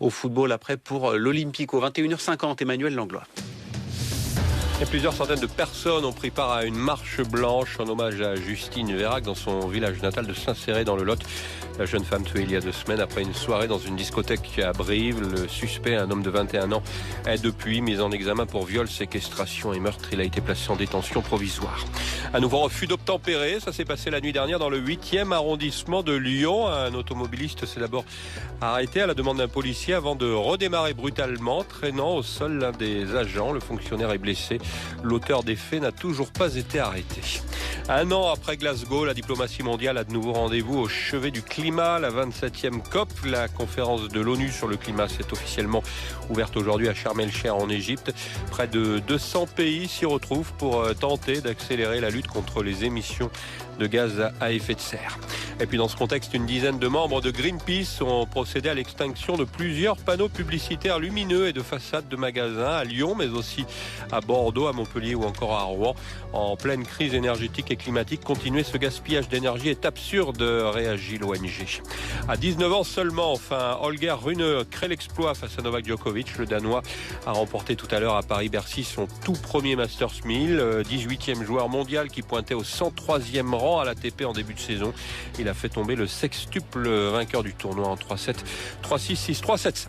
au football après pour l'Olympico. 21h50, Emmanuel Langlois. Et plusieurs centaines de personnes ont pris part à une marche blanche en hommage à Justine Vérac dans son village natal de Saint-Céré dans le Lot. La jeune femme tuée il y a 2 semaines après une soirée dans une discothèque à Brive. Le suspect, un homme de 21 ans, est depuis mis en examen pour viol, séquestration et meurtre. Il a été placé en détention provisoire. Un nouveau refus d'obtempérer, ça s'est passé la nuit dernière dans le 8e arrondissement de Lyon. Un automobiliste s'est d'abord arrêté à la demande d'un policier avant de redémarrer brutalement, traînant au sol l'un des agents. Le fonctionnaire est blessé. L'auteur des faits n'a toujours pas été arrêté. 1 an après Glasgow, la diplomatie mondiale a de nouveau rendez-vous au chevet du climat. La 27e COP, la conférence de l'ONU sur le climat, s'est officiellement ouverte aujourd'hui à Sharm el-Sheikh en Égypte. Près de 200 pays s'y retrouvent pour tenter d'accélérer la lutte contre les émissions de gaz à effet de serre. Et puis dans ce contexte, une dizaine de membres de Greenpeace ont procédé à l'extinction de plusieurs panneaux publicitaires lumineux et de façades de magasins à Lyon, mais aussi à Bordeaux, à Montpellier ou encore à Rouen. En pleine crise énergétique et climatique, continuer ce gaspillage d'énergie est absurde, réagit l'ONG. À 19 ans seulement, enfin, Holger Rune crée l'exploit face à Novak Djokovic. Le Danois a remporté tout à l'heure à Paris-Bercy son tout premier Masters 1000, 18e joueur mondial qui pointait au 103e rang à l'ATP en début de saison. Il a fait tomber le sextuple vainqueur du tournoi en 3-7, 3-6, 6-3, 7-5.